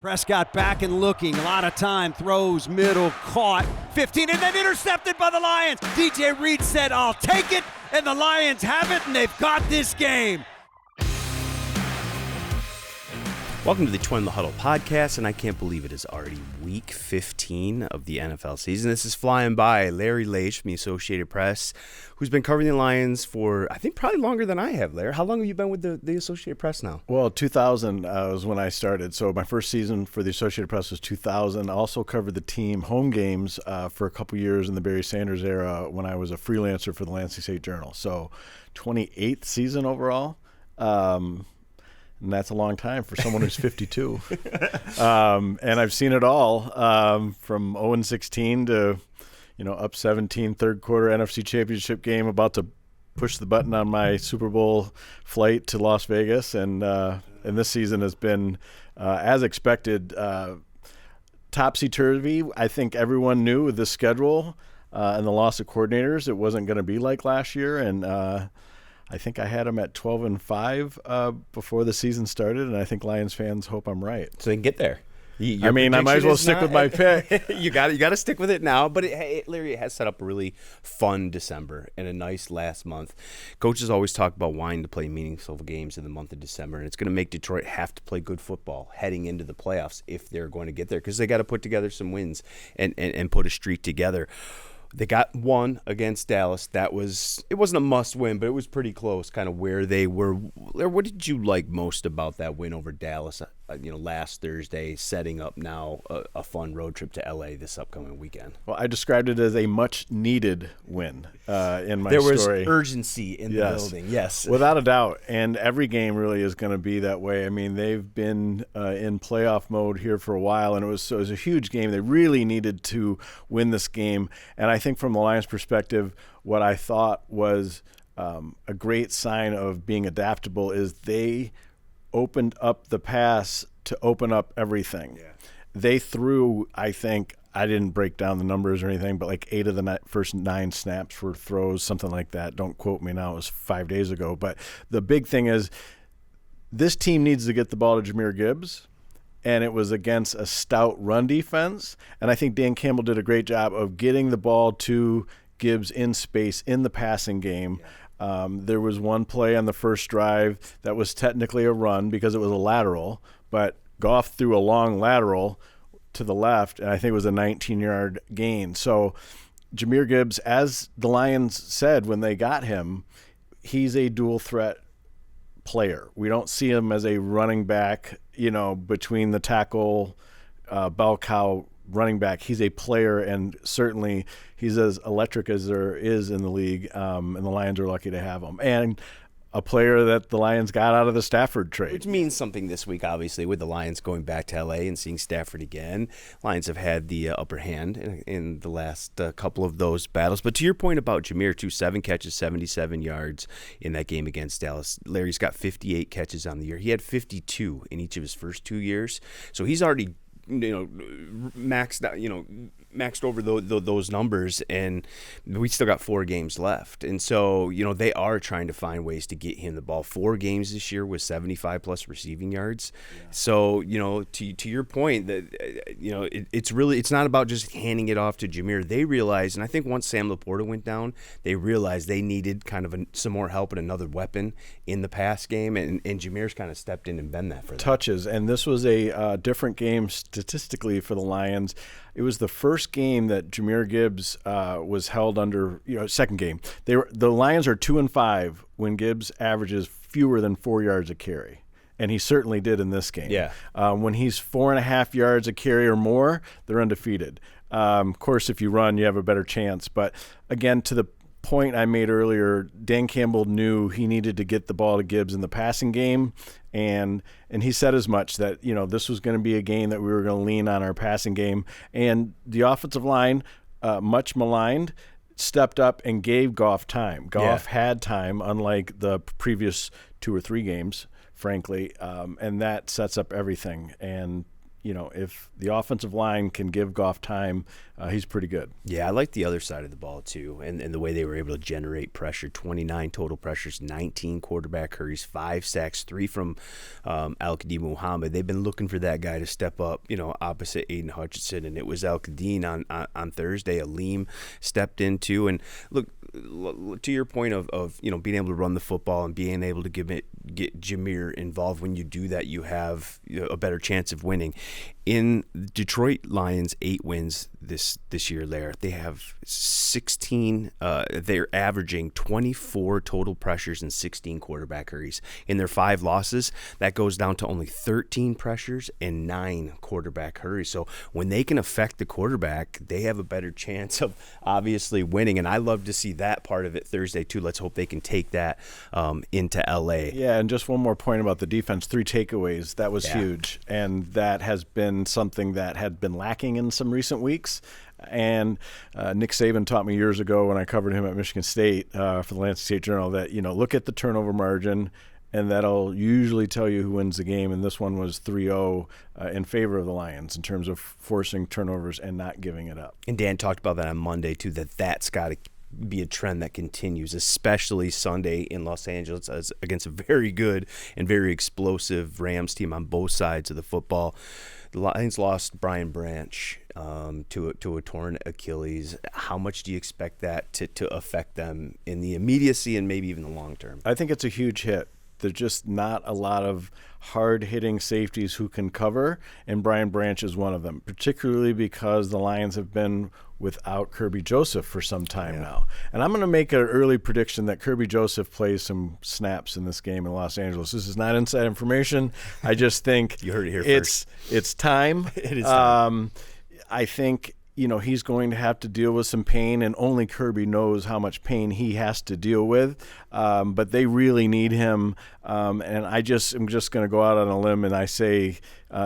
Prescott back and looking, a lot of time, throws, middle, caught, 15, and then intercepted by the Lions. DJ Reed said, I'll take it, and the Lions have it, and they've got this game. Welcome to the Twentyman Huddle podcast, and I can't believe it is already week 15 of the NFL season. This is flying by. Larry Lage from the Associated Press, who's been covering the Lions for, I think, probably longer than I have, Larry. How long have you been with the Associated Press now? Well, 2000 was when I started. So my first season for the Associated Press was 2000. I also covered the team home games for a couple years in the Barry Sanders era when I was a freelancer for the Lansing State Journal. So 28th season overall. And that's a long time for someone who's 52. And I've seen it all from 0-16 to, up 17, third quarter NFC Championship game, about to push the button on my Super Bowl flight to Las Vegas. And this season has been, as expected, topsy-turvy. I think everyone knew with the schedule and the loss of coordinators, it wasn't going to be like last year. And I think I had them at 12-5 before the season started, and I think Lions fans hope I'm right. So they can get there. I might as well stick with my pick. You got to stick with it now. But Larry, it has set up a really fun December and a nice last month. Coaches always talk about wanting to play meaningful games in the month of December, and it's going to make Detroit have to play good football heading into the playoffs if they're going to get there, because they got to put together some wins and put a streak together. They got one against Dallas. It wasn't a must win, but it was pretty close, kind of where they were. What did you like most about that win over Dallas, last Thursday, setting up now a fun road trip to LA this upcoming weekend? Well, I described it as a much needed win in my story. There was urgency in the building, yes. Without a doubt. And every game really is going to be that way. I mean, they've been in playoff mode here for a while, and it was a huge game. They really needed to win this game. And I think from the Lions' perspective, what I thought was a great sign of being adaptable is they opened up the pass to open up everything. Yeah. They threw, I think, I didn't break down the numbers or anything, but like 8 of the first 9 snaps were throws, something like that. Don't quote me now. It was 5 days ago. But the big thing is this team needs to get the ball to Jahmyr Gibbs, and it was against a stout run defense. And I think Dan Campbell did a great job of getting the ball to Gibbs in space in the passing game. Yeah. There was one play on the first drive that was technically a run because it was a lateral, but Goff threw a long lateral to the left, and I think it was a 19-yard gain. So Jahmyr Gibbs, as the Lions said when they got him, he's a dual threat player. We don't see him as a running back, between the tackle, bell cow running back. He's a player, and certainly he's as electric as there is in the league, and the Lions are lucky to have him. And a player that the Lions got out of the Stafford trade. Which means something this week, obviously, with the Lions going back to L.A. and seeing Stafford again. Lions have had the upper hand in the last couple of those battles. But to your point about Jahmyr, 7 catches, 77 yards in that game against Dallas. Larry's got 58 catches on the year. He had 52 in each of his first 2 years. So he's already maxed over those numbers, and we still got 4 games left. And so, they are trying to find ways to get him the ball. 4 games this year with 75-plus receiving yards. Yeah. So, to your point, that it's not about just handing it off to Jahmyr. They realized, and I think once Sam Laporta went down, they realized they needed kind of some more help and another weapon in the pass game, and Jahmyr's kind of stepped in and been that for them. Touches, and this was a different game statistically for the Lions. It was the first game that Jahmyr Gibbs was held under, second game. The Lions are 2-5 when Gibbs averages fewer than 4 yards a carry. And he certainly did in this game. Yeah. When he's 4.5 yards a carry or more, they're undefeated. Of course, if you run, you have a better chance. But again, to the point I made earlier, Dan Campbell knew he needed to get the ball to Gibbs in the passing game, and he said as much that this was going to be a game that we were going to lean on our passing game. And the offensive line, much maligned, stepped up and gave Goff time. Goff had time, unlike the previous 2 or 3 games, frankly, and that sets up everything. And if the offensive line can give Goff time, he's pretty good. Yeah, I like the other side of the ball, too, and the way they were able to generate pressure. 29 total pressures, 19 quarterback hurries, 5 sacks, 3 from Al-Qadim Muhammad. They've been looking for that guy to step up, opposite Aiden Hutchinson, and it was Al-Qadim on Thursday. Aleem stepped in, too. And, look, to your point of being able to run the football and being able to get Jameer involved, when you do that, you have a better chance of winning. In Detroit Lions 8 wins this year, Lair, they have 16. They're averaging 24 total pressures and 16 quarterback hurries. In their 5 losses, that goes down to only 13 pressures and 9 quarterback hurries. So when they can affect the quarterback, they have a better chance of obviously winning. And I love to see that part of it Thursday too. Let's hope they can take that into LA. Yeah, and just one more point about the defense. 3 takeaways. That was huge, and that has been something that had been lacking in some recent weeks. And Nick Saban taught me years ago when I covered him at Michigan State for the Lansing State Journal that, look at the turnover margin, and that'll usually tell you who wins the game. And this one was 3-0 in favor of the Lions in terms of forcing turnovers and not giving it up. And Dan talked about that on Monday, too, that's got to be a trend that continues, especially Sunday in Los Angeles against a very good and very explosive Rams team on both sides of the football. The Lions lost Brian Branch to a torn Achilles. How much do you expect that to affect them in the immediacy and maybe even the long term? I think it's a huge hit. There's just not a lot of hard-hitting safeties who can cover, and Brian Branch is one of them, particularly because the Lions have been without Kirby Joseph for some time now. And I'm going to make an early prediction that Kirby Joseph plays some snaps in this game in Los Angeles. This is not inside information. I just think you heard it here first. It's time. It is time. I think he's going to have to deal with some pain, and only Kirby knows how much pain he has to deal with. But they really need him. And I'm just going to go out on a limb and I say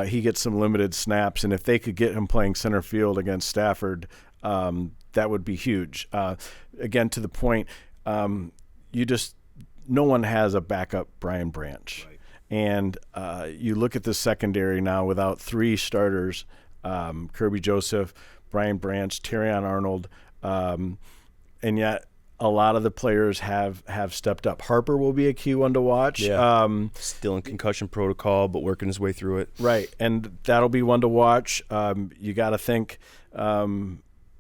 he gets some limited snaps. And if they could get him playing center field against Stafford, that would be huge. Again, to the point, no one has a backup Brian Branch. Right. And you look at the secondary now without 3 starters, Kirby Joseph, Brian Branch, Terrion Arnold, and yet a lot of the players have stepped up. Harper will be a key one to watch. Yeah. Still in concussion protocol, but working his way through it. Right, and that'll be one to watch. You got to think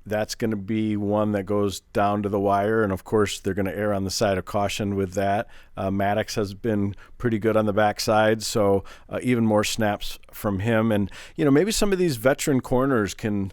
that's going to be one that goes down to the wire, and of course they're going to err on the side of caution with that. Maddox has been pretty good on the backside, so even more snaps from him. And maybe some of these veteran corners can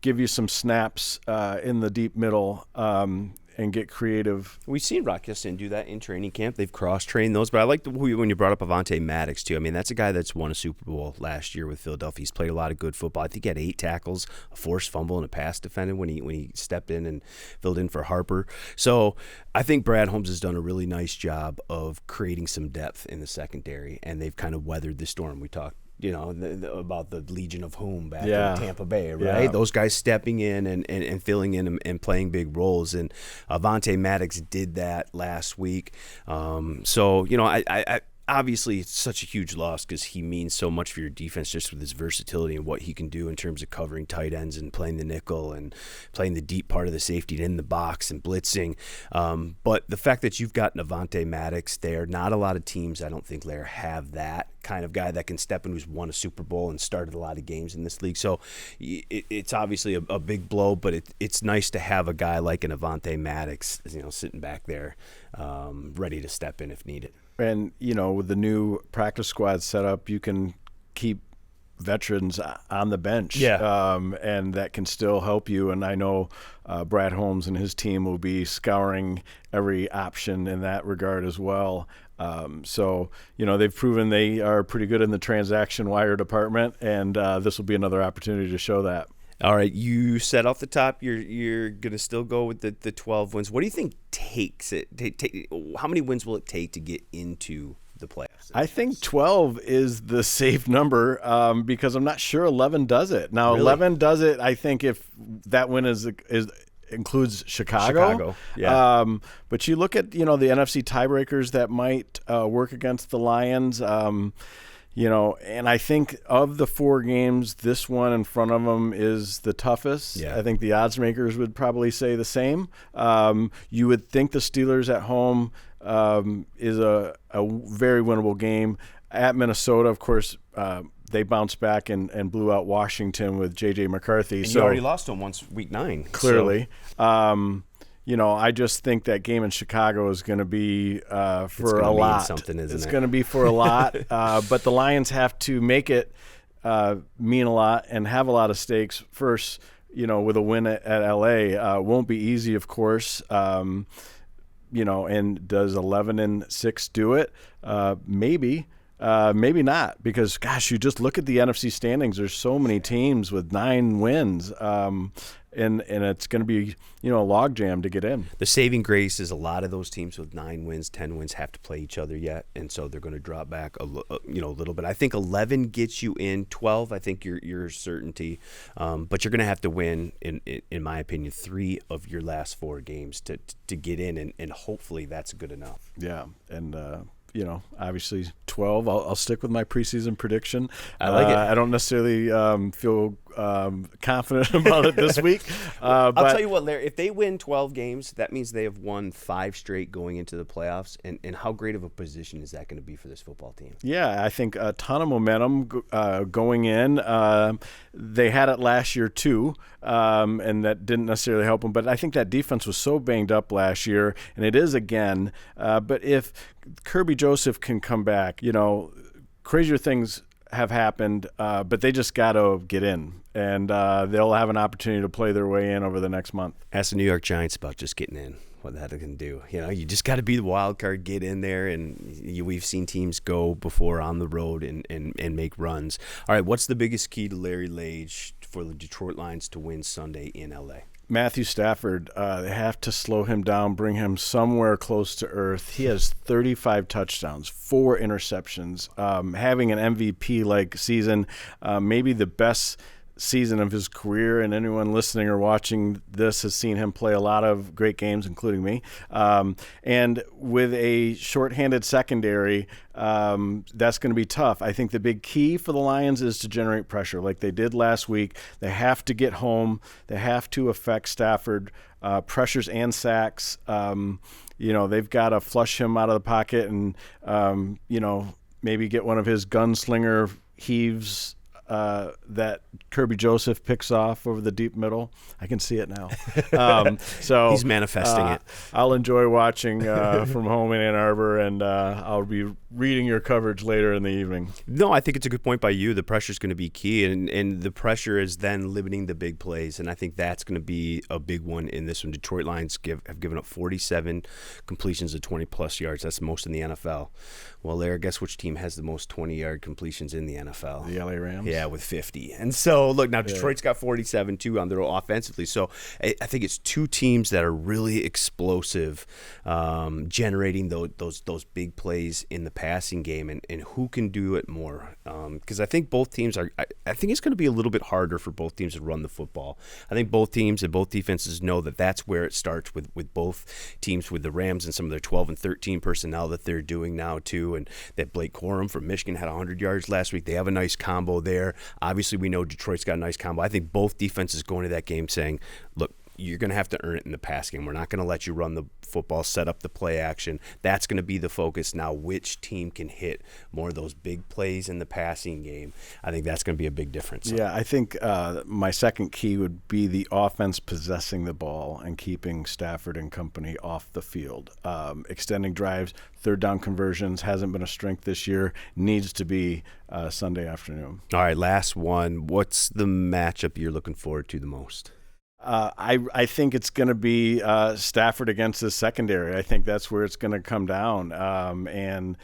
give you some snaps in the deep middle and get creative. We've seen Rock Ya-Sin do that in training camp. They've cross-trained those. But I like when you brought up Avonte Maddox, too. I mean, that's a guy that's won a Super Bowl last year with Philadelphia. He's played a lot of good football. I think he had 8 tackles, a forced fumble, and a pass defended when he stepped in and filled in for Harper. So I think Brad Holmes has done a really nice job of creating some depth in the secondary, and they've kind of weathered the storm. We talked about the Legion of Whom back in Tampa Bay, right? Yeah. Those guys stepping in and filling in and playing big roles. And Avonte Maddox did that last week. I obviously it's such a huge loss because he means so much for your defense just with his versatility and what he can do in terms of covering tight ends and playing the nickel and playing the deep part of the safety and in the box and blitzing. But the fact that you've got Avonte Maddox there, not a lot of teams, I don't think, Lair, have that kind of guy that can step in who's won a Super Bowl and started a lot of games in this league. So it's obviously a big blow, but it's nice to have a guy like an Avonte Maddox, sitting back there ready to step in if needed. And, with the new practice squad set up, you can keep veterans on the bench. And that can still help you. And I know Brad Holmes and his team will be scouring every option in that regard as well. So they've proven they are pretty good in the transaction wire department, and this will be another opportunity to show that. All right, you said off the top you're going to still go with the 12 wins. What do you think takes it? How many wins will it take to get into the playoffs? I think 12 is the safe number because I'm not sure 11 does it. Now, really? 11 does it, I think, if that win includes Chicago. Yeah. But you look at, the NFC tiebreakers that might work against the Lions. And I think of the 4 games, this one in front of them is the toughest. Yeah. I think the odds makers would probably say the same. You would think the Steelers at home is a very winnable game. At Minnesota, of course, they bounced back and blew out Washington with J.J. McCarthy. And you already lost them once week 9. Clearly. So. I just think that game in Chicago is going to be for a lot. Something, isn't it? It's going to be for a lot. But the Lions have to make it mean a lot and have a lot of stakes. First, with a win at L.A. Won't be easy, of course. And does 11-6 do it? Maybe. Maybe not, because, gosh, you just look at the NFC standings. There's so many teams with 9 wins, and it's going to be, a logjam to get in. The saving grace is a lot of those teams with 9 wins, 10 wins have to play each other yet, and so they're going to drop back a little bit. I think 11 gets you in. 12, I think you're certainty, but you're going to have to win, in my opinion, 3 of your last 4 games to get in, and hopefully that's good enough. Yeah, and obviously 12. I'll stick with my preseason prediction. I like it. I don't necessarily feel confident about it this week. I'll tell you what, Larry, if they win 12 games, that means they have won 5 straight going into the playoffs. And how great of a position is that going to be for this football team? Yeah, I think a ton of momentum going in. They had it last year too, and that didn't necessarily help them. But I think that defense was so banged up last year, and it is again. But if Kirby Joseph can come back, crazier things have happened, but they just got to get in, and they'll have an opportunity to play their way in over the next month. Ask the New York Giants about just getting in, what that can do. You just got to be the wild card, get in there, and we've seen teams go before on the road and make runs. All right, what's the biggest key to Larry Lage for the Detroit Lions to win Sunday in L.A.? Matthew Stafford, they have to slow him down, bring him somewhere close to earth. He has 35 touchdowns, 4 interceptions, having an MVP-like season, maybe the best season of his career, and anyone listening or watching this has seen him play a lot of great games, including me. And with a shorthanded secondary, that's going to be tough. I think the big key for the Lions is to generate pressure like they did last week. They have to get home. They have to affect Stafford, pressures and sacks. They've got to flush him out of the pocket and, maybe get one of his gunslinger heaves that Kirby Joseph picks off over the deep middle. I can see it now. So he's manifesting it. I'll enjoy watching from home in Ann Arbor, and I'll be reading your coverage later in the evening. No, I think it's a good point by you. The pressure is going to be key, and the pressure is then limiting the big plays, and I think that's going to be a big one in this one. Detroit Lions have given up 47 completions of 20-plus yards. That's the most in the NFL. Well, Larry, guess which team has the most 20-yard completions in the NFL? The LA Rams? Yeah, with 50. And so, look, now Detroit's got 47, too, on their offensively. So I think it's 2 teams that are really explosive, generating those big plays in the passing game, and who can do it more. Because I think both teams I think it's going to be a little bit harder for both teams to run the football. I think both teams and both defenses know that that's where it starts with both teams, with the Rams and some of their 12 and 13 personnel that they're doing now, too. And that Blake Corum from Michigan had 100 yards last week. They have a nice combo there. Obviously, we know Detroit's got a nice combo. I think both defenses go into that game saying, look, you're going to have to earn it in the pass game. We're not going to let you run the football, set up the play action. That's going to be the focus. Now, which team can hit more of those big plays in the passing game? I think that's going to be a big difference. Yeah, I think my second key would be the offense possessing the ball and keeping Stafford and company off the field. Extending drives, third down conversions hasn't been a strength this year. Needs to be Sunday afternoon. All right, last one. What's the matchup you're looking forward to the most? I think it's going to be Stafford against the secondary. I think that's where it's going to come down. And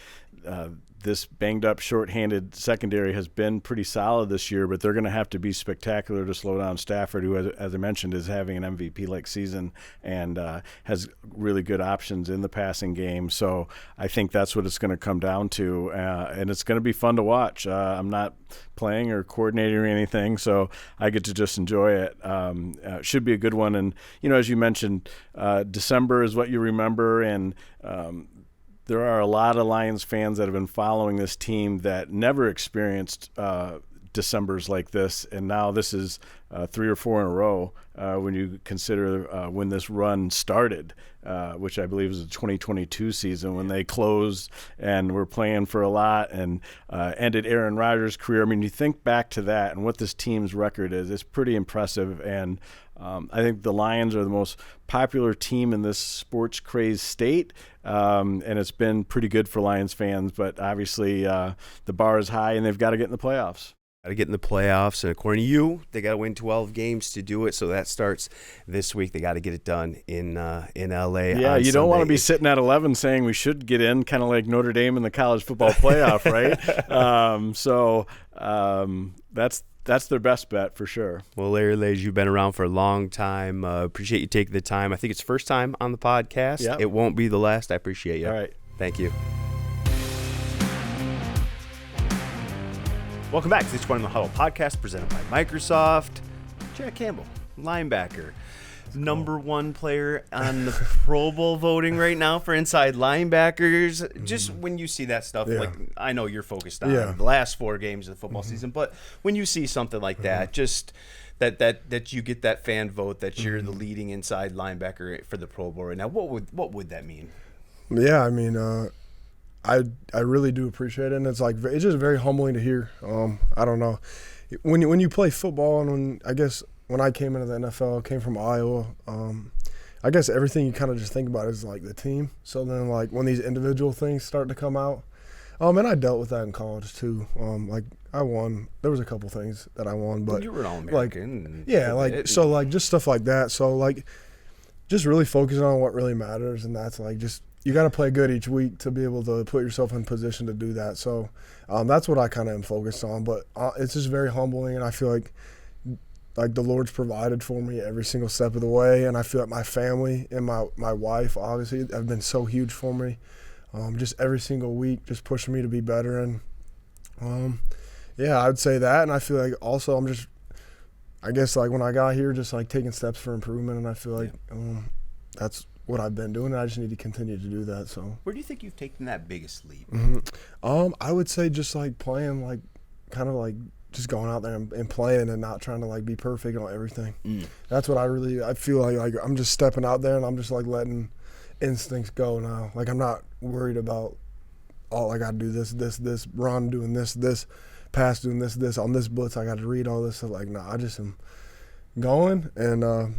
this banged-up, short-handed secondary has been pretty solid this year, but they're going to have to be spectacular to slow down Stafford, who, as I mentioned, is having an MVP-like season and has really good options in the passing game. So I think that's what it's going to come down to, and it's going to be fun to watch. I'm not playing or coordinating or anything, so I get to just enjoy it. Should be a good one. And, as you mentioned, December is what you remember, and there are a lot of Lions fans that have been following this team that never experienced Decembers like this, and now this is 3 or 4 in a row when you consider when this run started, which I believe was the 2022 season when they closed and were playing for a lot and ended Aaron Rodgers' career. I mean, you think back to that and what this team's record is, it's pretty impressive, and I think the Lions are the most popular team in this sports-crazed state, and it's been pretty good for Lions fans, but obviously the bar is high and they've got to get in the playoffs. Got to get in the playoffs, and according to you, they got to win 12 games to do it. So that starts this week. They got to get it done in LA. Yeah, you don't want to be sitting at 11 saying we should get in, kind of like Notre Dame in the college football playoff, right? That's their best bet for sure. Well, Larry Lage, you've been around for a long time. Appreciate you taking the time. I think it's first time on the podcast. Yep. It won't be the last. I appreciate you. All right. Thank you. Welcome back to the Twentyman Huddle podcast presented by Microsoft. Jack Campbell, linebacker. Number 1 player on the Pro Bowl voting right now for inside linebackers. Just when you see that stuff, like I know you're focused on the last 4 games of the football season, but when you see something like that, just that you get that fan vote that you're the leading inside linebacker for the Pro Bowl right now, what would that mean? Yeah, I mean, I really do appreciate it, and it's just very humbling to hear. I don't know, when you play football, and when I came into the NFL, came from Iowa. I guess everything you kind of just think about is like the team. So then when these individual things start to come out, and I dealt with that in college too. I won. There was a couple things that I won, but you were an All-American. Just stuff like that. So just really focusing on what really matters, and that's you got to play good each week to be able to put yourself in position to do that. So that's what I kind of am focused on. But it's just very humbling, and I feel like the Lord's provided for me every single step of the way. And I feel like my family and my wife, obviously, have been so huge for me. Just every single week, just pushing me to be better. And, I would say that. And I feel like also I'm just, when I got here, just taking steps for improvement. And I feel like that's what I've been doing, and I just need to continue to do that. So where do you think you've taken that biggest leap? I would say just playing, just going out there and playing and not trying to be perfect on everything. That's what I feel like I'm just stepping out there and I'm just letting instincts go now. I'm not worried about I got to do this run, doing this pass, doing this on this blitz. I got to read all this stuff. I just am going and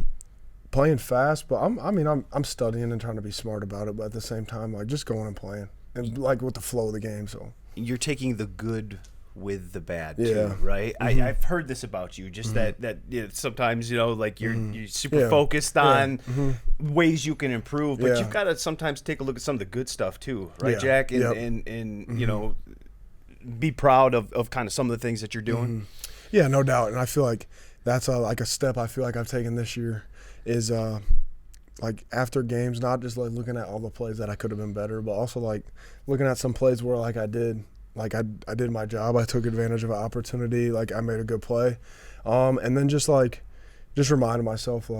playing fast, but I'm studying and trying to be smart about it, but at the same time, just going and playing and with the flow of the game. So you're taking the good with the bad too, right? I've heard this about you, just that sometimes you're super focused on ways you can improve, but you've got to sometimes take a look at some of the good stuff too, right, Jack? And be proud of kind of some of the things that you're doing. Yeah, no doubt, and I feel like that's a step I feel like I've taken this year. Is after games, not just looking at all the plays that I could have been better, but also looking at some plays where I did my job. I took advantage of an opportunity. I made a good play, and then just reminding myself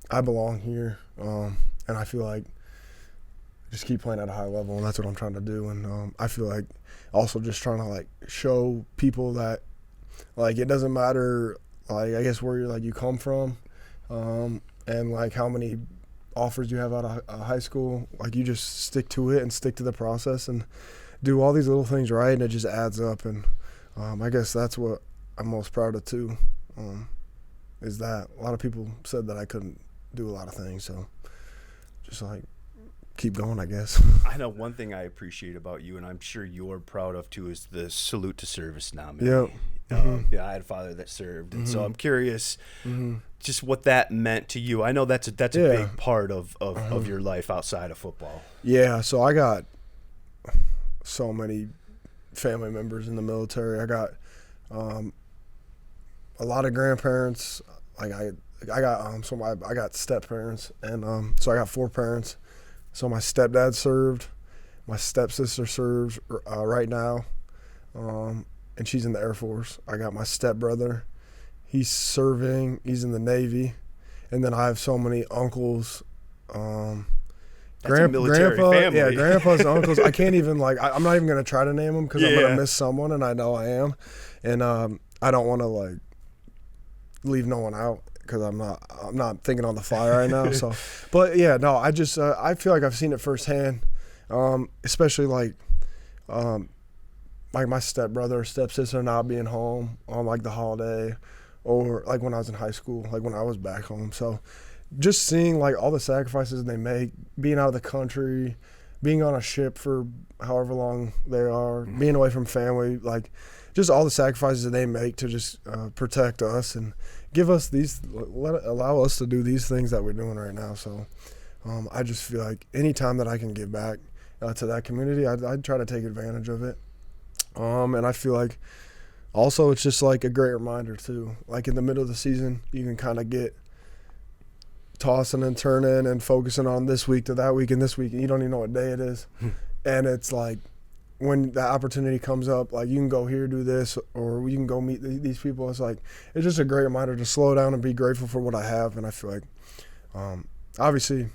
I belong here, and I feel like just keep playing at a high level, and that's what I'm trying to do. And I feel like also just trying to show people that it doesn't matter where you come from. And how many offers you have out of high school, you just stick to it and stick to the process and do all these little things right, and it just adds up. And I guess that's what I'm most proud of too, is that a lot of people said that I couldn't do a lot of things, so just keep going, I guess. I know one thing I appreciate about you, and I'm sure you're proud of too, is the salute to service nominee. Yep. I had a father that served, and so I'm curious just what that meant to you. I know that's a big part of your life outside of football. Yeah, so I got so many family members in the military. I got a lot of grandparents. I got step parents, and so I got 4 parents. So my stepdad served, my stepsister serves right now. And she's in the Air Force. I got my stepbrother. He's serving. He's in the Navy. And then I have so many uncles. I a military family. Yeah, grandpas, uncles. I can't even I'm not even gonna try to name them because I'm gonna miss someone, and I know I am, and I don't want to leave no one out because I'm not thinking on the fly right now. So, but yeah, no, I just I feel like I've seen it firsthand, especially my stepbrother or stepsister not being home on the holiday, or when I was in high school, when I was back home. So just seeing all the sacrifices they make, being out of the country, being on a ship for however long they are, being away from family, just all the sacrifices that they make to just protect us and give us allow us to do these things that we're doing right now. So I just feel like any time that I can give back to that community, I'd try to take advantage of it. And I feel like also it's just a great reminder too. In the middle of the season, you can kind of get tossing and turning and focusing on this week to that week and this week, and you don't even know what day it is. And it's when the opportunity comes up, you can go here, do this, or you can go meet these people. It's it's just a great reminder to slow down and be grateful for what I have. And I feel obviously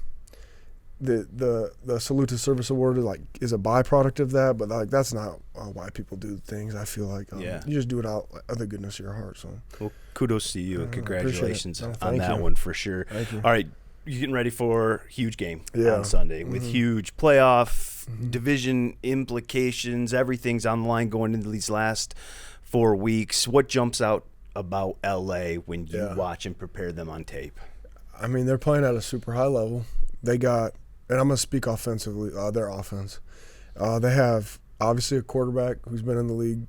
the Salute to Service Award is a byproduct of that, but that's not why people do things. I feel you just do it out of the goodness of your heart. So well, kudos to you and congratulations on that you. one for sure. Thank you. All right, you're getting ready for a huge game on Sunday with huge playoff division implications. Everything's on the line going into these last 4 weeks. What jumps out about LA when you watch and prepare them on tape? I mean, they're playing at a super high level. They got, and I'm going to speak offensively, their offense. They have obviously a quarterback who's been in the league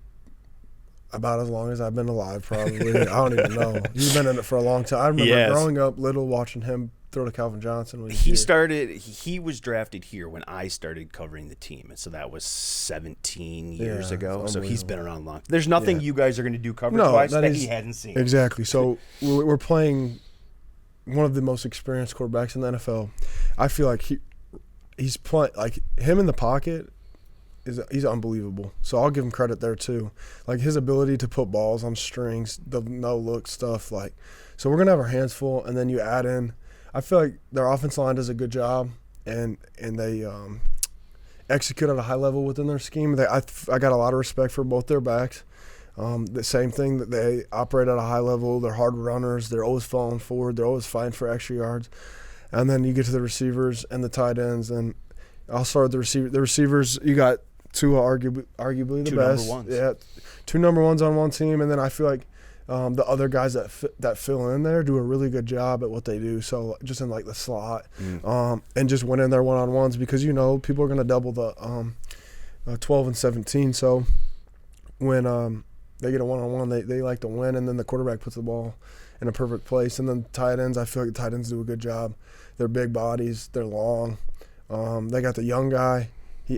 about as long as I've been alive, probably. I don't even know. He's been in it for a long time. I remember growing up little watching him throw to Calvin Johnson. He was drafted here when I started covering the team, and so that was 17 years ago. So he's been around long. There's nothing you guys are going to do coverage-wise that he hadn't seen. Exactly. So we're playing one of the most experienced quarterbacks in the NFL. I feel like he's playing him in the pocket. He's unbelievable. So I'll give him credit there too. His ability to put balls on strings, the no-look stuff. So we're gonna have our hands full, and then you add in. I feel like their offensive line does a good job, and they execute at a high level within their scheme. I got a lot of respect for both their backs. The same thing, that they operate at a high level. They're hard runners. They're always falling forward. They're always fighting for extra yards. And then you get to the receivers and the tight ends, and I'll start with the receiver. The receivers, you got two arguably the best. Number ones. Yeah, two number ones on one team, and then I feel like the other guys that fill in there do a really good job at what they do. So just in the slot, and just winning their one-on-ones, because people are going to double the 12 and 17. So when they get a one-on-one, they like to win, and then the quarterback puts the ball in a perfect place. And then tight ends, I feel like the tight ends do a good job. They're big bodies. They're long. They got the young guy.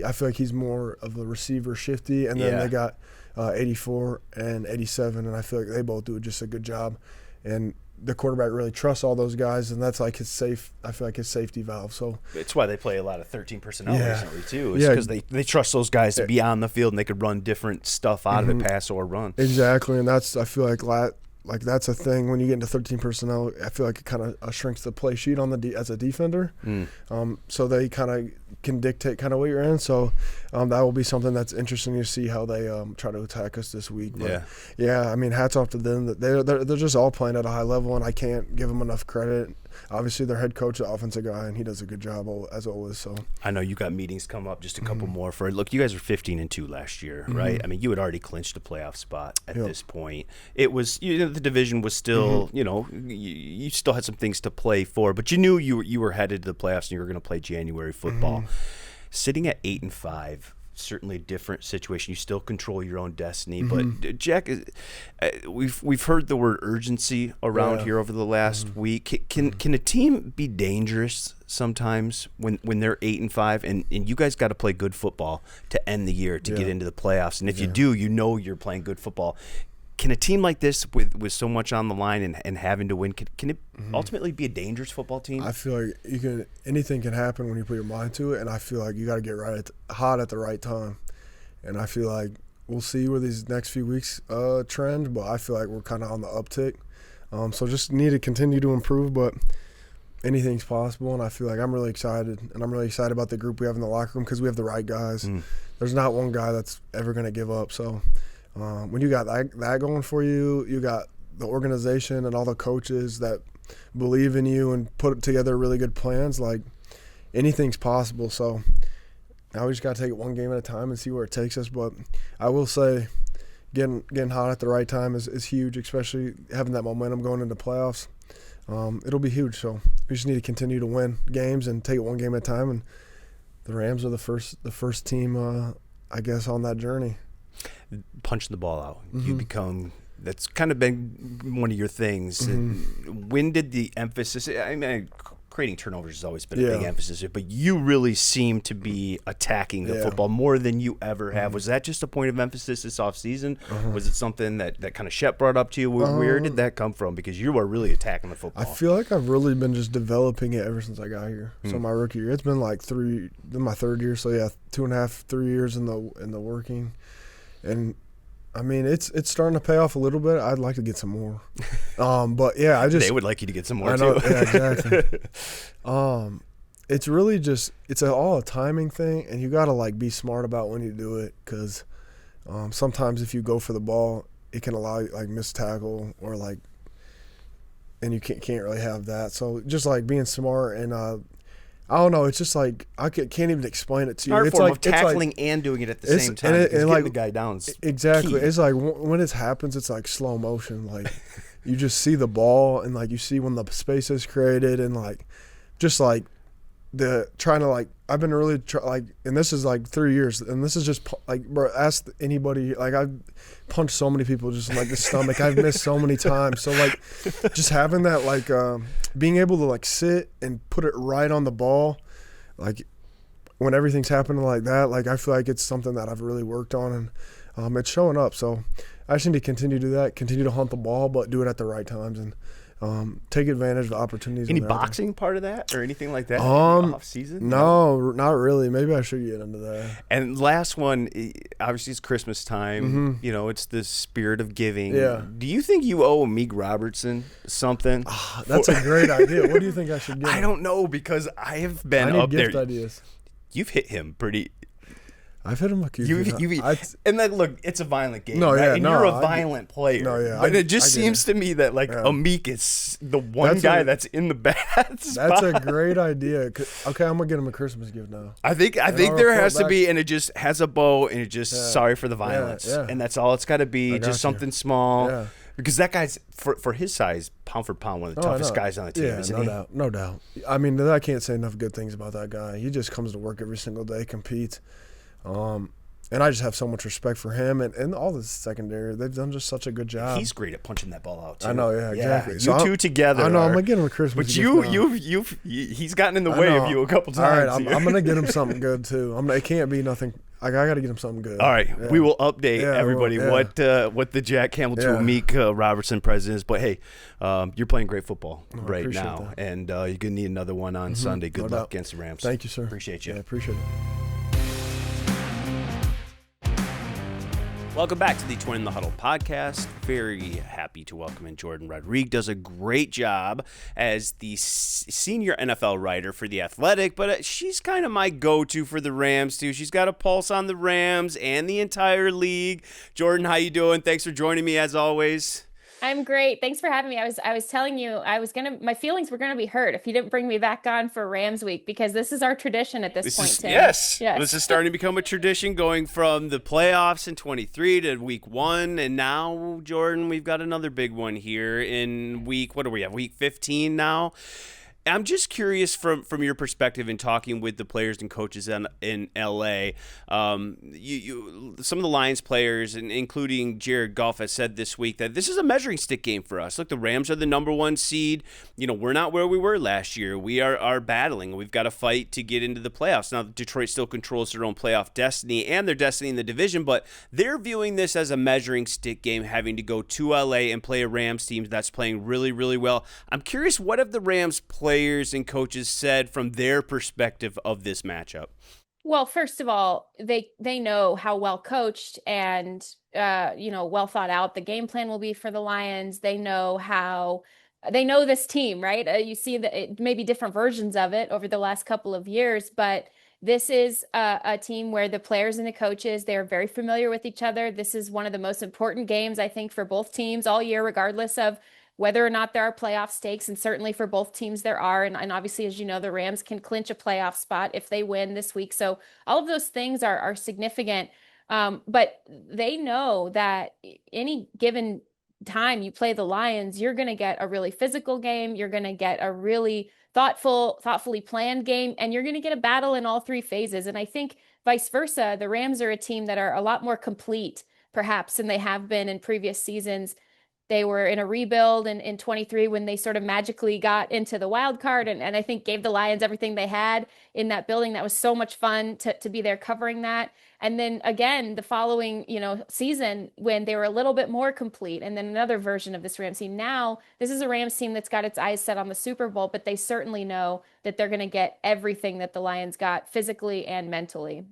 I feel like he's more of a receiver, shifty. And then they got 84 and 87, and I feel like they both do just a good job. And the quarterback really trusts all those guys, and that's his safety valve. So it's why they play a lot of 13 personnel recently too. It's because they trust those guys to be on the field, and they could run different stuff out of it, pass or run. Exactly, and I feel like that's a thing when you get into 13 personnel. I feel like it kind of shrinks the play sheet on as a defender. So they kind of can dictate kind of what you're in. So that will be something that's interesting to see how they try to attack us this week. But I mean, hats off to them. They're just all playing at a high level, and I can't give them enough credit. Obviously, their head coach, the offensive guy, and he does a good job as always. So I know you got meetings come up, just a couple more for it. Look, you guys were 15-2 last year, right? I mean, you had already clinched a playoff spot at this point. It was the division was still, you still had some things to play for, but you knew you were headed to the playoffs and you were going to play January football. Sitting at 8-5. Certainly a different situation. You still control your own destiny. But Jack, we've heard the word urgency around here over the last week. Can a team be dangerous sometimes when they're 8-5 and you guys got to play good football to end the year to get into the playoffs? And if you do, you're playing good football. Can a team like this with so much on the line and having to win, can it ultimately be a dangerous football team? I feel like anything can happen when you put your mind to it, and I feel like you got to get hot at the right time. And I feel like we'll see where these next few weeks trend, but I feel like we're kind of on the uptick. So just need to continue to improve, but anything's possible, and I feel like I'm really excited, and I'm really excited about the group we have in the locker room because we have the right guys. There's not one guy that's ever going to give up. So when you got that going for you, you got the organization and all the coaches that believe in you and put together really good plans, like anything's possible. So now we just got to take it one game at a time and see where it takes us. But I will say getting hot at the right time is huge, especially having that momentum going into playoffs. It'll be huge. So we just need to continue to win games and take it one game at a time. And the Rams are the first team, I guess, on that journey. Punching the ball out. You become – that's kind of been one of your things. When did the emphasis – I mean, creating turnovers has always been a big emphasis, but you really seem to be attacking the football more than you ever have. Was that just a point of emphasis this offseason? Was it something that kind of Shep brought up to you? Where did that come from? Because you are really attacking the football. I feel like I've really been just developing it ever since I got here. So my rookie year, it's been like my third year. So yeah, 2.5, 3 years in the working, and I mean, it's starting to pay off a little bit. I'd like to get some more. But yeah, they would like you to get some more too. Yeah, exactly. It's really just all a timing thing, and you got to like be smart about when you do it, because sometimes if you go for the ball, it can allow you like miss tackle or like, and you can't really have that. So just like being smart and I don't know. It's just like I can't even explain it to you. Art it's form like of tackling and doing it at the same time. And getting like the guy down is exactly. key. It's like when it happens, it's like slow motion. Like you just see the ball and like you see when the space is created and like just like the trying to like I've been really and this is like 3 years and this is just like bro, ask anybody, like I've punched so many people just in like the stomach. I've missed so many times. So like just having that like being able to like sit and put it right on the ball, like when everything's happening like that, like I feel like it's something that I've really worked on and it's showing up. So I just need to continue to do that, continue to hunt the ball, but do it at the right times and take advantage of the opportunities. Any boxing part of that or anything like that? Off season? No, not really. Maybe I should get into that. And last one, obviously it's Christmas time. You know, it's the spirit of giving. Yeah. Do you think you owe Meek Robertson something? That's a great idea. What do you think I should get? I don't know, because I have been I need up gift there. ideas. You've hit him pretty. I've hit him a few times. And then look, it's a violent game, No, right? yeah, and no, you're a I violent player. No, yeah, but it just seems to me that like Meek is the one guy that's in the bad spot. That's a great idea. Okay, I'm gonna get him a Christmas gift now. I think there has to be, and it just has a bow, and it just sorry for the violence, and that's all it's got to be, just something small. Yeah. Because that guy's for his size, pound for pound, one of the toughest guys on the team, isn't he? No doubt. I mean, I can't say enough good things about that guy. He just comes to work every single day, competes. And I just have so much respect for him and all the secondary. They've done just such a good job. He's great at punching that ball out too. I know, yeah, exactly. You So two together. I know. I'm gonna get him a Christmas. But he's gotten in the way of you a couple times. All right, I'm gonna get him something good too. It can't be nothing. I gotta get him something good. All right, we will update everybody what the Jack Campbell to Meek Robertson president is. But hey, you're playing great football right now, and you're gonna need another one on Sunday. Good luck against the Rams. Thank you, sir. Appreciate you. Yeah, appreciate it. Welcome back to the Twin in the Huddle podcast. Very happy to welcome in Jourdan Rodrigue. Does a great job as the senior NFL writer for The Athletic, but she's kind of my go-to for the Rams, too. She's got a pulse on the Rams and the entire league. Jourdan, how you doing? Thanks for joining me, as always. I'm great. Thanks for having me. I was telling you, my feelings were gonna be hurt if you didn't bring me back on for Rams week, because this is our tradition at this point, Tim. Yes. This is starting to become a tradition, going from the playoffs in 23 to week 1, and now, Jourdan, we've got another big one here in what do we have? Week 15 now. I'm just curious from your perspective in talking with the players and coaches in LA. Some of the Lions players, and including Jared Goff, has said this week that this is a measuring stick game for us. Look, the Rams are the number 1 seed. You know, we're not where we were last year. We are battling. We've got to fight to get into the playoffs. Now, Detroit still controls their own playoff destiny and their destiny in the division, but they're viewing this as a measuring stick game, having to go to LA and play a Rams team that's playing really, really well. I'm curious, what have the Rams players and coaches said from their perspective of this matchup? Well, first of all, they know how well coached and well thought out the game plan will be for the Lions. They know how they know this team, right? You see that it maybe different versions of it over the last couple of years, but this is a team where the players and the coaches, they're very familiar with each other. This is one of the most important games, I think, for both teams all year, regardless of whether or not there are playoff stakes. And certainly for both teams, there are. And obviously, as you know, the Rams can clinch a playoff spot if they win this week. So all of those things are significant. But they know that any given time you play the Lions, you're going to get a really physical game. You're going to get a really thoughtfully planned game, and you're going to get a battle in all three phases. And I think vice versa, the Rams are a team that are a lot more complete, perhaps, than they have been in previous seasons. They were in a rebuild in 23 when they sort of magically got into the wild card and I think gave the Lions everything they had in that building. That was so much fun to be there covering that. And then again, the following, season when they were a little bit more complete, and then another version of this Rams team. Now, this is a Rams team that's got its eyes set on the Super Bowl, but they certainly know that they're going to get everything that the Lions got physically and mentally.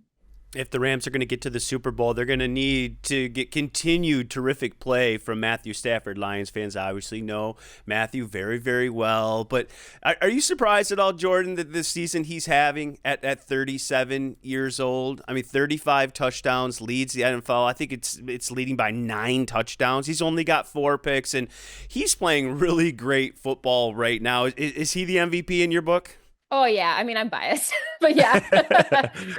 If the Rams are going to get to the Super Bowl, they're going to need to get continued terrific play from Matthew Stafford. Lions fans obviously know Matthew very, very well. But are you surprised at all, Jourdan, that this season he's having at 37 years old? I mean, 35 touchdowns, leads the NFL. I think it's leading by 9 touchdowns. He's only got 4 picks, and he's playing really great football right now. Is he the MVP in your book? Oh, yeah. I mean, I'm biased, but yeah.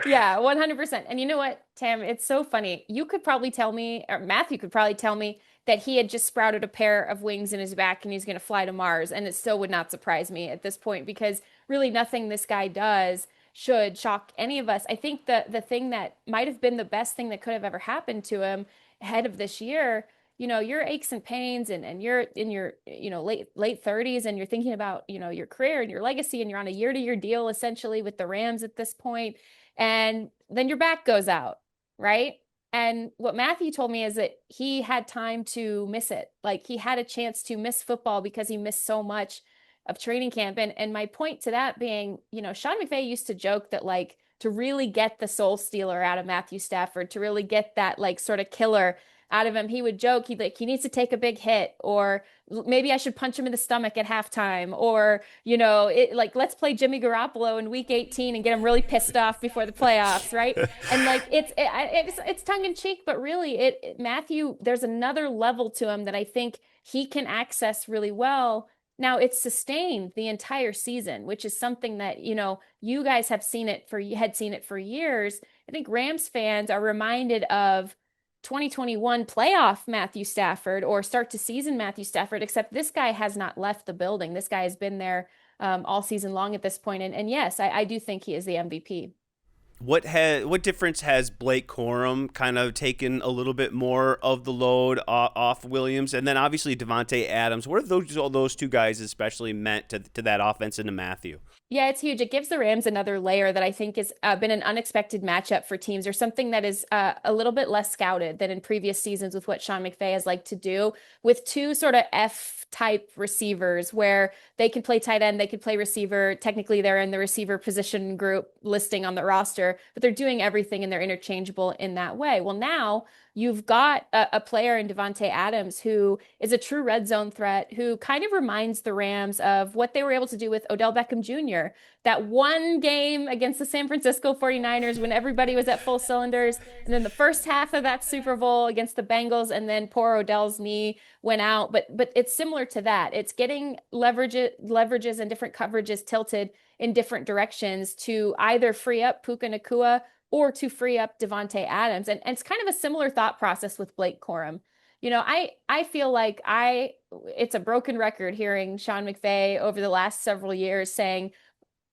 Yeah, 100%. And you know what, Tam, it's so funny. You could probably tell me, or Matthew could probably tell me that he had just sprouted a pair of wings in his back and he's going to fly to Mars. And it still would not surprise me at this point, because really nothing this guy does should shock any of us. I think the thing that might have been the best thing that could have ever happened to him ahead of this year, your aches and pains and you're in your, late 30s and you're thinking about, your career and your legacy, and you're on a year-to-year deal essentially with the Rams at this point. And then your back goes out, right? And what Matthew told me is that he had time to miss it. Like, he had a chance to miss football because he missed so much of training camp. And my point to that being, Sean McVay used to joke that, like, to really get the soul stealer out of Matthew Stafford, to really get that, like, sort of killer out of him, he would joke, he needs to take a big hit, or maybe I should punch him in the stomach at halftime, or let's play Jimmy Garoppolo in week 18 and get him really pissed off before the playoffs, right? And like it's tongue in cheek, but really Matthew, there's another level to him that I think he can access really well. Now, it's sustained the entire season, which is something that, you guys had seen it for years. I think Rams fans are reminded of 2021 playoff Matthew Stafford or start to season Matthew Stafford, except this guy has not left the building. This guy has been there all season long at this point. And yes, I do think he is the MVP. What difference has Blake Corum kind of taken a little bit more of the load off Williams? And then obviously Davante Adams. What have those two guys especially meant to that offense and to Matthew? Yeah, it's huge. It gives the Rams another layer that I think has been an unexpected matchup for teams, or something that is a little bit less scouted than in previous seasons with what Sean McVay has liked to do, with two sort of F-type receivers where they can play tight end, they can play receiver. Technically, they're in the receiver position group listing on the roster, but they're doing everything and they're interchangeable in that way. Well, now you've got a player in Davante Adams who is a true red zone threat, who kind of reminds the Rams of what they were able to do with Odell Beckham Jr. That one game against the San Francisco 49ers when everybody was at full cylinders. And then the first half of that Super Bowl against the Bengals, and then poor Odell's knee went out. But it's similar to that. It's getting leverages and different coverages tilted in different directions to either free up Puka Nacua or to free up Davante Adams. And it's kind of a similar thought process with Blake Corum. I feel like it's a broken record hearing Sean McVay over the last several years saying,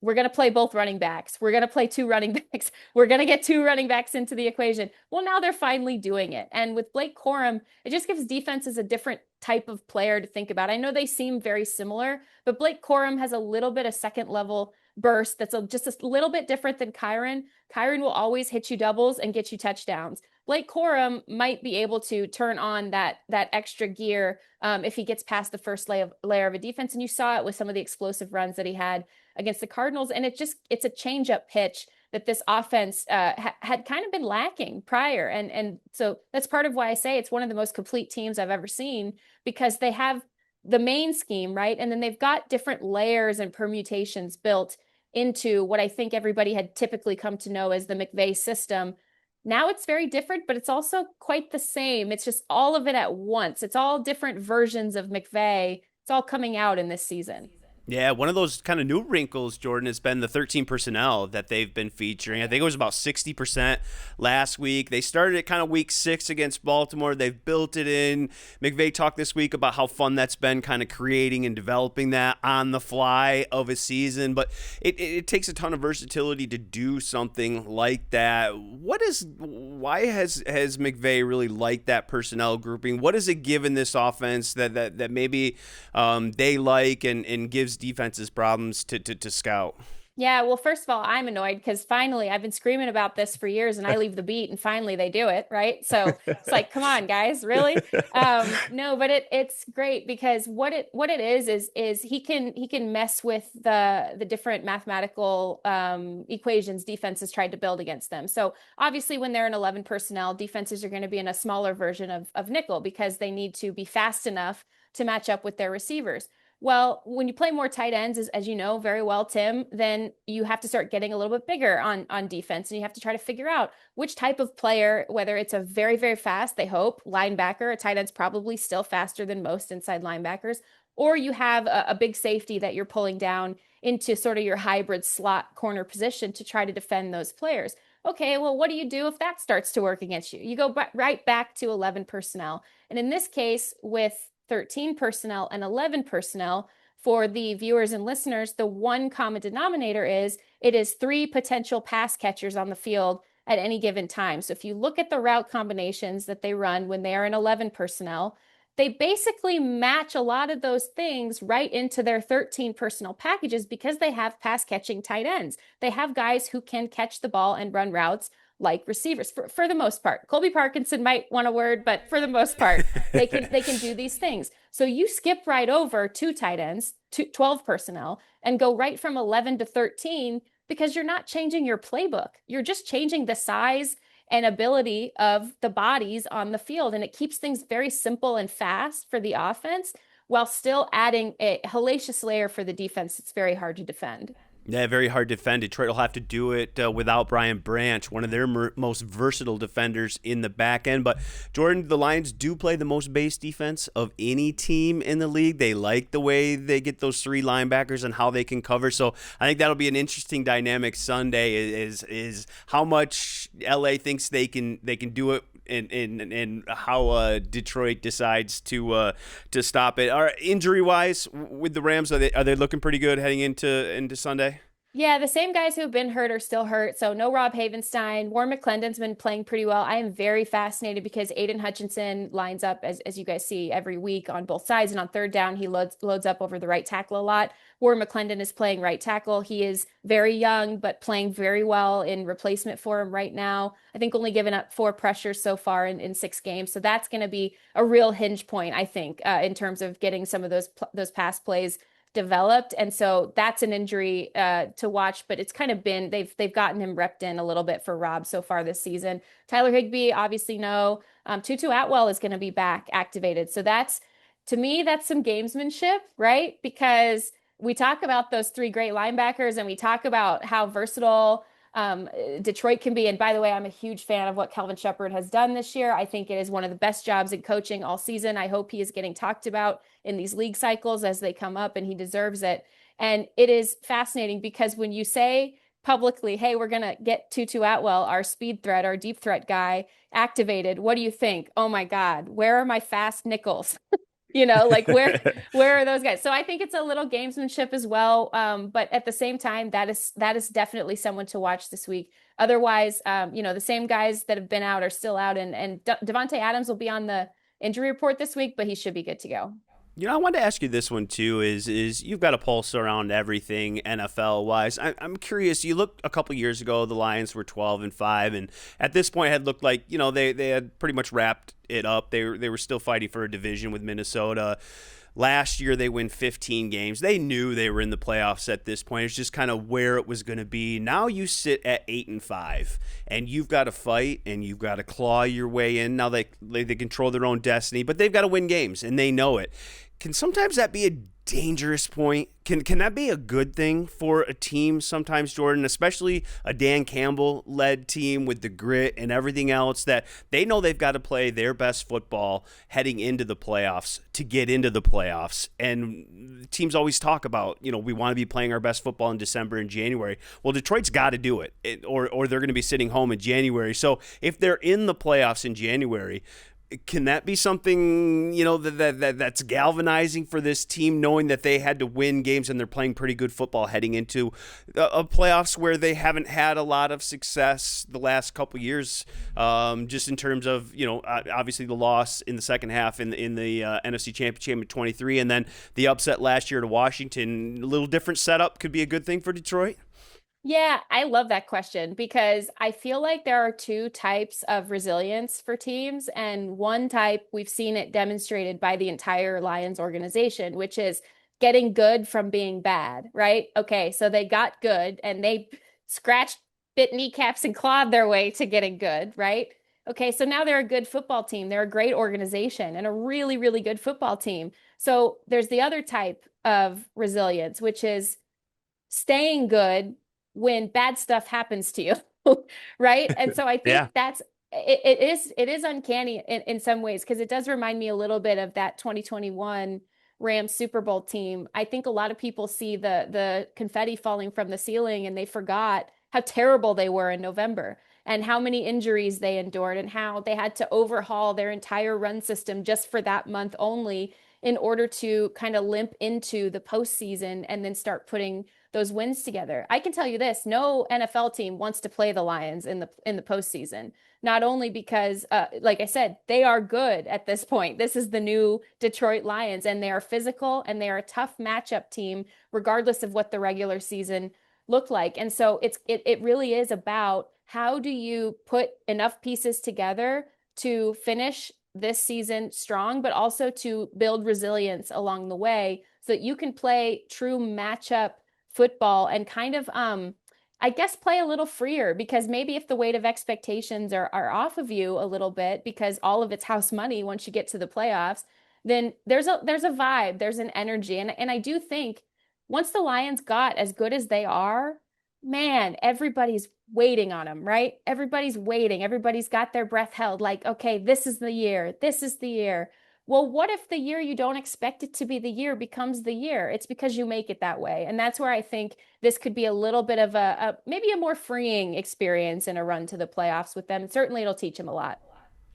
we're going to play both running backs. We're going to play 2 running backs. We're going to get 2 running backs into the equation. Well, now they're finally doing it. And with Blake Corum, it just gives defenses a different type of player to think about. I know they seem very similar, but Blake Corum has a little bit of second level burst that's just a little bit different than Kyron. Kyron will always hit you doubles and get you touchdowns. Blake Corum might be able to turn on that extra gear if he gets past the first layer of a defense. And you saw it with some of the explosive runs that he had against the Cardinals. And it's a change-up pitch that this offense had kind of been lacking prior. And so that's part of why I say it's one of the most complete teams I've ever seen, because they have the main scheme, right? And then they've got different layers and permutations built into what I think everybody had typically come to know as the McVay system. Now it's very different, but it's also quite the same. It's just all of it at once. It's all different versions of McVay. It's all coming out in this season. Yeah, one of those kind of new wrinkles, Jordan, has been the 13 personnel that they've been featuring. I think it was about 60% last week. They started it kind of week 6 against Baltimore. They've built it in. McVay talked this week about how fun that's been, kind of creating and developing that on the fly of a season. But it takes a ton of versatility to do something like that. Why has McVay really liked that personnel grouping? What has it given this offense that maybe they like and gives defenses problems to scout? Yeah, well, first of all, I'm annoyed because finally I've been screaming about this for years and I leave the beat and finally they do it, right? So it's like, come on, guys, really? No, but it's great because what it is he can mess with the different mathematical equations defenses tried to build against them. So obviously when they're in 11 personnel, defenses are going to be in a smaller version of nickel because they need to be fast enough to match up with their receivers. Well, when you play more tight ends, as you know very well, Tim, then you have to start getting a little bit bigger on defense, and you have to try to figure out which type of player, whether it's a very, very fast, they hope, linebacker, a tight end's probably still faster than most inside linebackers, or you have a big safety that you're pulling down into sort of your hybrid slot corner position to try to defend those players. Okay, well, what do you do if that starts to work against you? You go right back to 11 personnel. And in this case, with 13 personnel and 11 personnel, for the viewers and listeners, the one common denominator is it is 3 potential pass catchers on the field at any given time. So if you look at the route combinations that they run when they are in 11 personnel, they basically match a lot of those things right into their 13 personnel packages because they have pass catching tight ends. They have guys who can catch the ball and run routes like receivers for the most part. Colby Parkinson might want a word, but for the most part, they can do these things. So you skip right over 2 tight ends, 12 personnel, and go right from 11 to 13 because you're not changing your playbook. You're just changing the size and ability of the bodies on the field. And it keeps things very simple and fast for the offense while still adding a hellacious layer for the defense. It's very hard to defend. Yeah, very hard to defend. Detroit will have to do it without Brian Branch, one of their most versatile defenders in the back end. But, Jordan, the Lions do play the most base defense of any team in the league. They like the way they get those 3 linebackers and how they can cover. So I think that'll be an interesting dynamic Sunday is how much LA thinks they can do it and how Detroit decides to stop it. Injury wise, with the Rams, are they looking pretty good heading into Sunday? Yeah, the same guys who've been hurt are still hurt. So no Rob Havenstein. Warren McClendon's been playing pretty well. I am very fascinated because Aiden Hutchinson lines up, as you guys see, every week on both sides. And on third down, he loads up over the right tackle a lot. Warren McClendon is playing right tackle. He is very young, but playing very well in replacement for him right now. I think only given up 4 pressures so far in 6 games. So that's going to be a real hinge point, I think, in terms of getting some of those pass plays developed. And so that's an injury to watch, but it's kind of been, they've gotten him repped in a little bit for Rob so far this season. Tyler Higbee, obviously no. Tutu Atwell is going to be back activated. So to me, that's some gamesmanship, right? Because we talk about those 3 great linebackers and we talk about how versatile Detroit can be. And by the way, I'm a huge fan of what Kelvin Shepherd has done this year. I think it is one of the best jobs in coaching all season. I hope he is getting talked about in these league cycles as they come up, and he deserves it. And it is fascinating because when you say publicly, hey, we're going to get Tutu Atwell, our speed threat, our deep threat guy, activated, what do you think? Oh my God, where are my fast nickels? Like where are those guys? So I think it's a little gamesmanship as well. But at the same time, that is definitely someone to watch this week. Otherwise, the same guys that have been out are still out, and Devontae Adams will be on the injury report this week, but he should be good to go. I wanted to ask you this one too, is you've got a pulse around everything NFL wise. I'm curious, you looked a couple years ago, the Lions were 12-5, and at this point had looked like, they had pretty much wrapped it up. They were still fighting for a division with Minnesota. Last year, they win 15 games. They knew they were in the playoffs at this point. It's just kind of where it was going to be. Now you sit at 8-5, and you've got to fight, and you've got to claw your way in. Now they control their own destiny, but they've got to win games, and they know it. can sometimes that be a dangerous point? Can that be a good thing for a team sometimes, Jourdan, especially a Dan Campbell led team with the grit and everything else, that they know they've got to play their best football heading into the playoffs to get into the playoffs? And teams always talk about, we want to be playing our best football in December and January. Well, Detroit's got to do it, or they're going to be sitting home in January. So if they're in the playoffs in January, can that be something, that's galvanizing for this team, knowing that they had to win games and they're playing pretty good football heading into a playoffs where they haven't had a lot of success the last couple of years, just in terms of, obviously the loss in the second half in the NFC Championship in 23, and then the upset last year to Washington. A little different setup could be a good thing for Detroit? Yeah, I love that question because I feel like there are two types of resilience for teams. And one type, we've seen it demonstrated by the entire Lions organization, which is getting good from being bad, right? Okay, so they got good and they scratched, bit kneecaps and clawed their way to getting good, right? Okay, so now they're a good football team. They're a great organization and a really, really good football team. So there's the other type of resilience, which is staying good when bad stuff happens to you, right? And so I think Yeah. that's it is uncanny in some ways, because it does remind me a little bit of that 2021 Rams Super Bowl team. I think a lot of people see the confetti falling from the ceiling and they forgot how terrible they were in November and how many injuries they endured and how they had to overhaul their entire run system just for that month only in order to kind of limp into the postseason and then start putting those wins together. I can tell you this, no NFL team wants to play the Lions in the postseason, not only because, like I said, they are good at this point. This is the new Detroit Lions, and they are physical and they are a tough matchup team, regardless of what the regular season looked like. And so it really is about how do you put enough pieces together to finish this season strong, but also to build resilience along the way so that you can play true matchup football and kind of, I guess, play a little freer, because maybe if the weight of expectations are off of you a little bit, because all of it's house money once you get to the playoffs, then there's a vibe, there's an energy. And I do think once the Lions got as good as they are, man, everybody's waiting on them, right? Everybody's waiting. Everybody's got their breath held like, okay, this is the year. This is the year. Well, what if the year you don't expect it to be the year becomes the year? It's because you make it that way. And that's where I think this could be a little bit of maybe a more freeing experience in a run to the playoffs with them. Certainly it'll teach them a lot.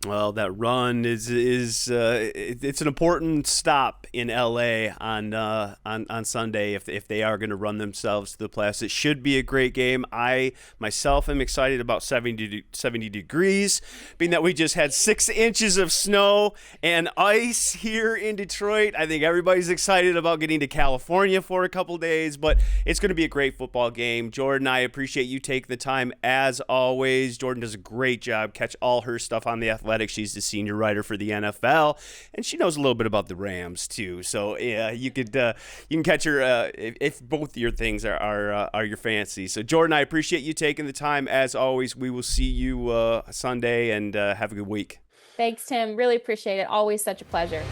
Well, that run is it's an important stop in LA on Sunday if they are going to run themselves to the playoffs. It should be a great game. I myself am excited about 70 degrees, being that we just had 6 inches of snow and ice here in Detroit. I think everybody's excited about getting to California for a couple days, but it's going to be a great football game. Jourdan, I appreciate you taking the time as always. Jourdan does a great job. Catch all her stuff on the Athletic. She's the senior writer for the NFL, and she knows a little bit about the Rams too. So yeah, you can catch her if both your things are your fancy. So Jourdan, I appreciate you taking the time as always. We will see you Sunday, and have a good week. Thanks, Tim. Really appreciate it. Always such a pleasure.